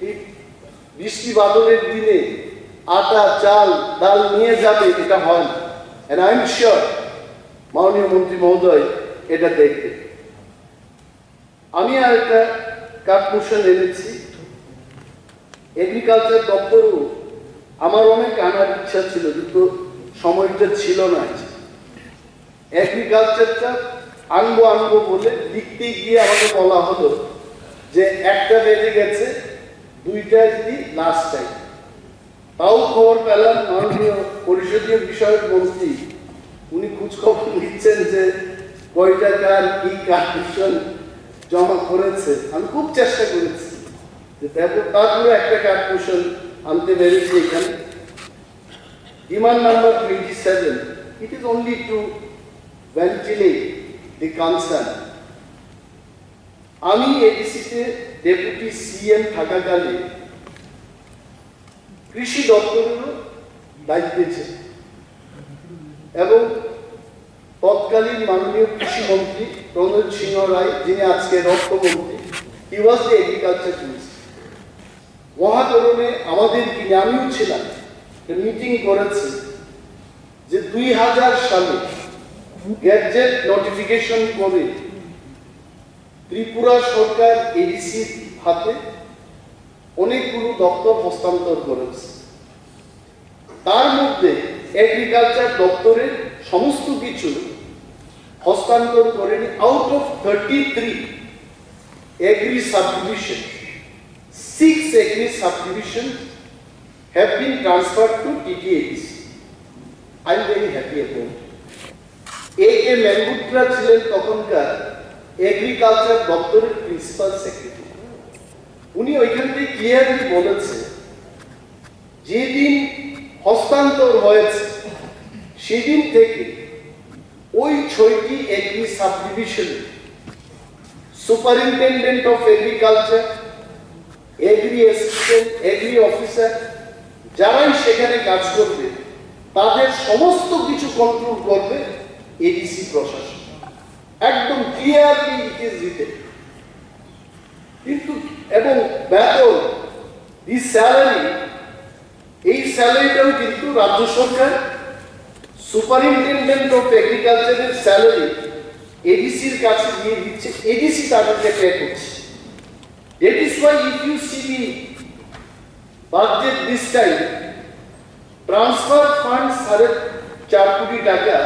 এই বৃষ্টি বাদলের দিনে আটা চাল ডাল নিয়ে যাবে, এটা হয় না। and I am sure মাননীয় মন্ত্রী মহোদয় এটা দেখবে। আমি আর একটা কার্পোরেশন এনেছি, এগ্রিকালচার দপ্তরও আমার অনেক আনার ইচ্ছা ছিল, কিন্তু সময়টা ছিল না। এগ্রিকালচারটা আনবো বলে লিখতে গিয়ে আমাকে বলা হলো যে 1টা বেজে গেছে, 2টা যদি লাস্ট টাইম। তাও খবর পেলাম মাননীয় পরিষদীয় বিষয়ক মন্ত্রী উনি খোঁজখবর নিচ্ছেন যে কয়টা কার কি কার্পোরেশন জমা করেছে। আমি খুব চেষ্টা করেছি যে তারপরে একটা কার্পোরেশন আনতে পেরেছি এখানে। Demand number 27, it is only to ventilate the concern. আমি এডিসিতে ডেপুটি সিএম থাকাকালে কৃষি দপ্তরেরও দায়িত্বে ছিল, এবং তৎকালীন মাননীয় কৃষি মন্ত্রী প্রণোদ সিংহ রায়, যিনি আজকে অর্থমন্ত্রী, হি ওয়াজ দ্য এগ্রিকালচার মিনিস্টার। মহাতরণে আমাদের কিনে আমিও ছিলাম, মিটিং করেছে যে 2000 সালে গ্যাজেট নোটিফিকেশন করে ত্রিপুরা সরকার এডিসির হাতে অনেকগুলো দপ্তর হস্তান্তর করেছে। তার মধ্যে এগ্রিকালচার দপ্তরের সমস্ত কিছু হস্তান্তর করেনি। Out of 33 agri subdivision, 6 agri subdivision have been transferred to TTADC. I am very happy about it. A.K. Membutra ছিলেন তখনকার এগ্রিকালচার দপ্তরের প্রিন্সিপাল সেক্রেটারি। উনি ওইখান থেকে ক্লিয়ারলি বলেছে যেদিন হস্তান্তর হয়েছে সেদিন থেকে ওই 6টি এগ্রি সাবডিভিশনে superintendent of agriculture, agri assistant, agri officer যারাই সেখানে কাজ করবে তাদের সমস্ত কিছু কন্ট্রোল করবে এডিসি প্রশাসন। একদম ক্লিয়ারলি ইট ইজ রিটেন। কিন্তু এবং বেতন, দি স্যালারি, এই স্যালারিটাও কিন্তু রাজ্য সরকার সুপারিনটেন্ডেন্ট অফ এগ্রিকালচারের স্যালারি এডিসির কাছে দিয়ে দিচ্ছে, এডিসি তাদেরকে পে করছে। That is why if you see the budget this time, transfer fund 4.5 কোটি টাকা,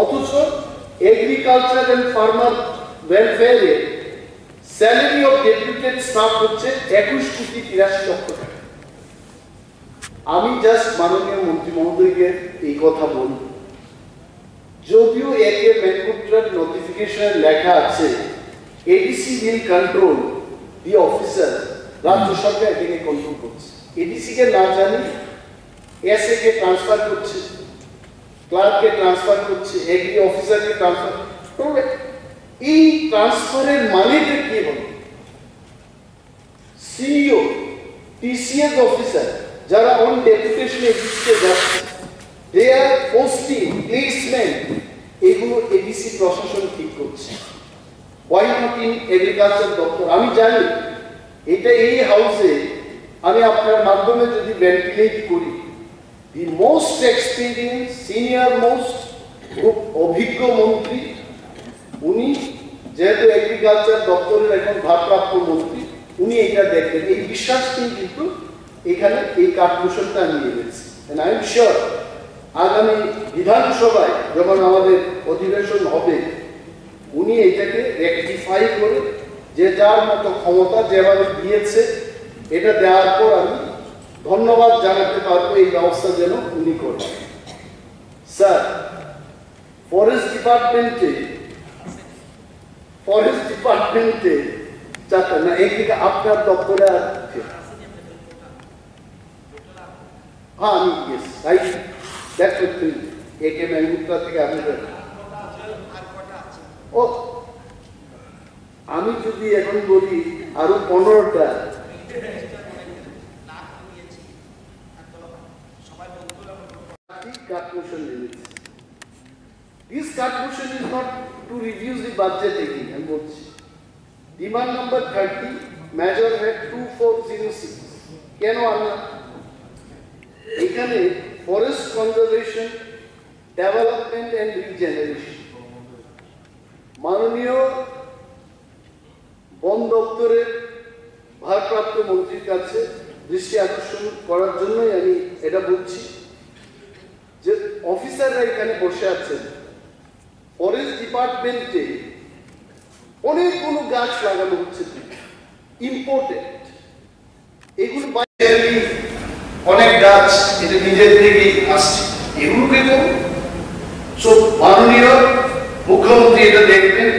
অথচ এগ্রিকালচার এন্ড ফার্মার ওয়েলফেয়ারে স্যালারি অফ ডেপুটেড স্টাফ হচ্ছে 21,83,00,000 টাকা। আমি জাস্ট মাননীয় মন্ত্রী মহোদয়কে এই কথা বলব, যদিও একে ম্যানকুট্রার নোটিফিকেশনে লেখা আছে ADC will control the officer, রাজ্য সরকার এটাকে কন্ট্রোল করছে। এডিসি কে না জানি এসএ কে ট্রান্সফার করছে, ক্লার্ককে ট্রান্সফার করছে, এগ্রি অফিসারকে ট্রান্সফার করবে। এই ট্রান্সফারের মানেটা কি হবে? সিইও, টিসিএস অফিসার যারা অন ডেপুটেশন এক্সিস্টে যাচ্ছে, দে আর পোস্টিং, প্লেসমেন্ট, এগুলো এডিসি প্রশাসন ঠিক করছে। ওয়াই নট ইন এগ্রিকালচার দপ্তর? আমি জানি এটা এই হাউসে আমি আপনার মাধ্যমে যদি ভেন্টিলেট করি, the most experience, senior most, খুব অভিজ্ঞ মন্ত্রী, উনি যেহেতু এগ্রিকালচার দপ্তরের এখন ভারপ্রাপ্ত মন্ত্রী, উনি এটা দেখবেন। এই বিশ্বাস কিন্তু এখানে এই কার্যক্রমটা নিয়ে গেছে। আই এম শিওর আগামী বিধানসভায় যখন আমাদের অধিবেশন হবে, উনি এটাকে রেকটিফাই করে যে যার মতো ক্ষমতা যেভাবে দিয়েছে, এটা দেওয়ার পর আমি ধন্যবাদ জানাতে পারবো এই ব্যবস্থা যেন উনি করবেন। স্যার, ফরেস্ট ডিপার্টমেন্টে চারটা না, একদিকে আপনার দপ্তরে আছে। হ্যাঁ, আমি yes right, that's what thing. একে ম্যানকুট্রা থেকে আপনি ও, আমি যদি এখন বলি আরো 15টা, This cut motion is not to reduce the budget again, and what's demand number 30, measure head 2406. কেন আনলাম? এখানে forest conservation, development and regeneration, মাননীয় বন দপ্তরের ভারপ্রাপ্ত মন্ত্রীর কাছে দৃষ্টি আকর্ষণ করার জন্যই আমি এটা বলছি যে অফিসাররা এখানে বসে আছেন, ফরেস্ট ডিপার্টমেন্টে অনেকগুলো গাছ লাগানো হচ্ছে, ইম্পোর্টেড, এগুলো অনেক গাছ এটা নিজের থেকেই আসছে, এগুলোকে করুন। সো মাননীয় মুখ্যমন্ত্রী এটা দেখবেন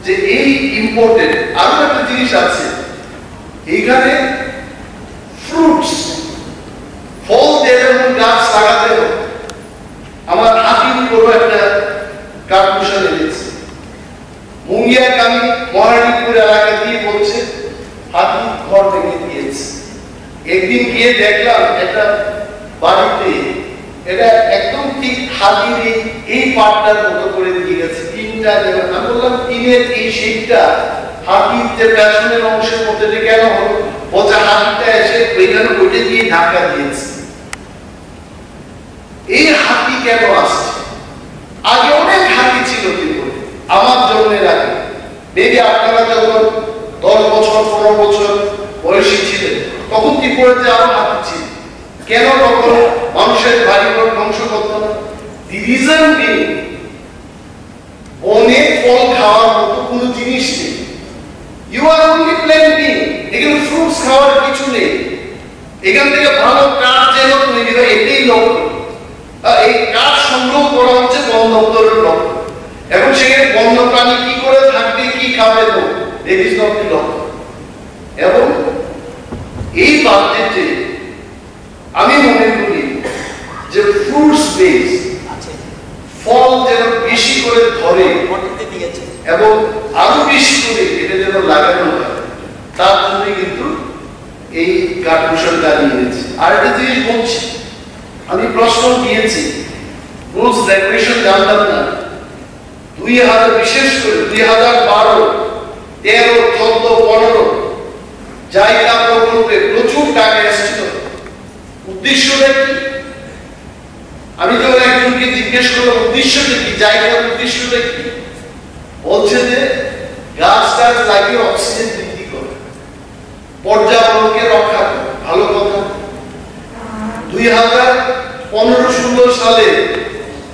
যে এই ইম্পোর্টেড। আরো একটা জিনিস আছে এইখানে, ফ্রুটস, ফল যেমন গাছ লাগাতে হবে। আমার হাতির উপরও একটা কার্যক্রম এনেছে, মুঙ্গিয়া কামি মহারানীপুর এলাকা দিয়ে বলছে হাতি ঘর ভেঙে দিয়েছে। একদিন গিয়ে দেখলাম একটা বাড়িতে, এটা একদম ঠিক হাতির এই পাটটার মতো করে দিয়ে গেছে, 3টা জায়গা। আমি বললাম টিনের এই শেপটা হাতির যে পেছনের অংশের মধ্যে কেন হলো? বলছে হাতিটা এসে ওইখানে ওইটা দিয়ে ধাক্কা দিয়েছে। এই হাতি কেন আসছে? আগে অনেক হাতি ছিল ত্রিপুরায়, আমার জন্মের আগে। মেবি আপনারা যখন 10 বছর 15 বছর বয়সী ছিলেন, তখন ত্রিপুরাতে আরো হাতি ছিল। কেন তখন মানুষের বাড়িঘর ধ্বংস করতো না? দি রিজন বিং, বনে ফল খাওয়ার মতো কোনো জিনিস নেই। ইউ আর অনলি প্ল্যান্টিং, এখানে ফ্রুটস খাওয়ার কিছু নেই। এখান থেকে ভালো কাঠ যেন তৈরি হয়, এটাই লক্ষ্য। এই কাঠ সংগ্রহ করা হচ্ছে বন দপ্তরের লক্ষ্য। এখন সেখানে বন্য প্রাণী কি করে থাকবে, কি খাবে, তো দ্যাট ইজ নট দি লক্ষ্য। এবং এই বাজেটে আমি মনে করি যে ফ্রুটস বেস, ফল যেন বেশি করে ধরে এবং আরো বেশি করে এটা যেন লাগানো হয়, তার জন্য কিন্তু এই কার্যক্রমটা নিয়েছে। আর একটা জিনিস বলছি, আমি প্রশ্ন দিয়েছি, রুলস রেগুলেশন জানতাম না। 2000 বিশেষ করে 2012, 13, 14, 15 জায়গা প্রকল্পে প্রচুর টাকা এসেছিল। উদ্দেশ্যটা কি? আমি যখন একজনকে জিজ্ঞেস করলাম উদ্দেশ্যটা কি, জায়গার উদ্দেশ্যটা কি, বলছে যে গাছ টাছ লাগিয়ে অক্সিজেন বৃদ্ধি করে, পর্যাবরণকে রক্ষা করে। ভালো কথা। 2000 15-16 সালে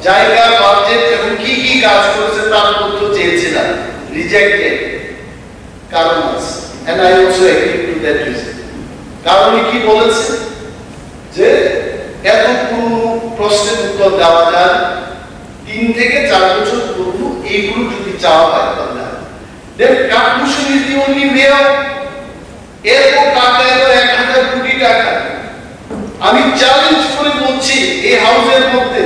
জায়গা, বাজেট এবং কি কি কাজ করেছে তার তথ্য চেয়েছিলাম, রিজেক্টেড। কারণ আছে, and I also agree to that reason. কারণ কি বলেছে যে এত পুরনো প্রশ্নের উত্তর দেওয়া যায় 3 থেকে 4 বছর পূর্ব, এইগুলো যদি চাওয়া হয় তাহলে দেন কাপুরুষের নীতি only মেয়র এরপর টাকা এলো 1000 কোটি টাকা। আমি চ্যালেঞ্জ করে বলছি এই হাউসের মধ্যে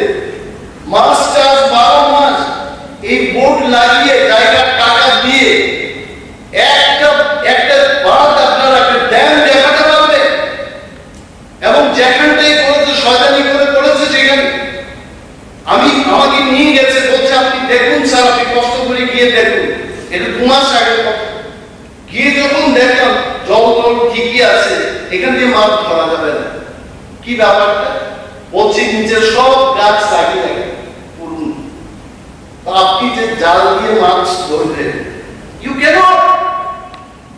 মাস্টার 12 মাস এই বোর্ড লাগিয়ে জায়গার টাকা দিয়ে একটা বাদ আপনারা একটা ড্যাম দেখাতে পারবে, এবং যেখানটাই করেছে শয়তানি করে করেছে সেখানে আমাকে নিয়ে গেছে, বলছে আপনি দেখুন স্যার, আপনি কষ্ট করে গিয়ে দেখুন। এটা 2 মাস আগের কথা। গিয়ে যখন দেখলাম জল ঠিকই আছে, এখান দিয়ে মাছ ধরা যাবে না। কি ব্যাপারটা বলছি, নিচের সব গাছ লাগিয়ে পুরুন, আপনি যে জাল দিয়ে মাছ ধরবেন, ইউ ক্যানট।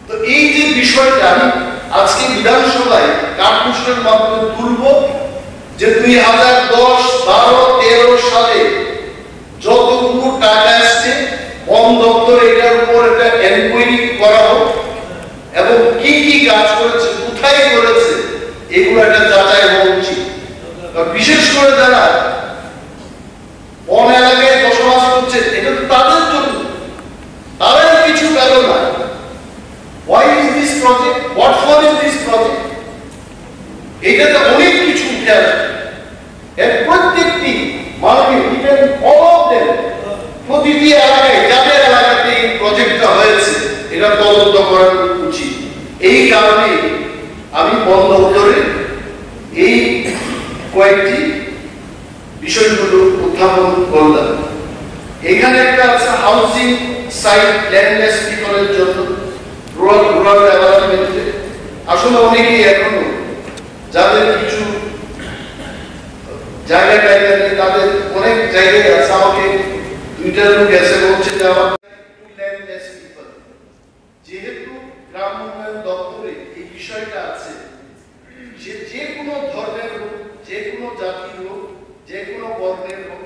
তো এই যে বিষয়টা আমি আজকে বিধানসভায় কাঠপুষ্টের মাধ্যমে তুলব যে 2010, 12, 13 সালে যতটুকু টাকা আসছে বন দপ্তর এটার উপর একটা এনকোয়ারি করা হোক, এবং কি কি কাজ করেছে, কোথায় করেছে, এগুলো একটা যাচাই হওয়া উচিত। বিশেষ করে যারা বন এলাকায় বসবাস করছে, এটা তো তাদের জন্য, তারা কিছু পেল না। Why is this project? What for is this project? এটাতে অনেক কিছু উঠে আসে। এর প্রত্যেকটি মাননীয় ইভেন অল অফ দেম, প্রতিটি এলাকায় যাদের এলাকাতে এই প্রজেক্টটা হয়েছে এটা তদন্ত করা উচিত। এই কারণে আমি বন দপ্তরে এই কয়েকটি বিষয়গুলো উত্থাপন করলাম। এখানে একটা আছে হাউজিং সাইট ল্যান্ডলেস পিপলের জন্য, রুরাল ডেভেলপমেন্টে। আসলে অনেকেই এখনো যাদের কিছু জায়গা নেই, তাদের অনেক জায়গায় আছে। আমাকে 2টা লোক এসে বলছে যে আমার ল্যান্ডলেস পিপল, যেহেতু গ্রাম উন্নয়ন দপ্তরে এই বিষয়টা আছে, যে কোনো ধর্মের হোক, যে কোনো জাতির হোক, যে কোনো বর্ণের হোক,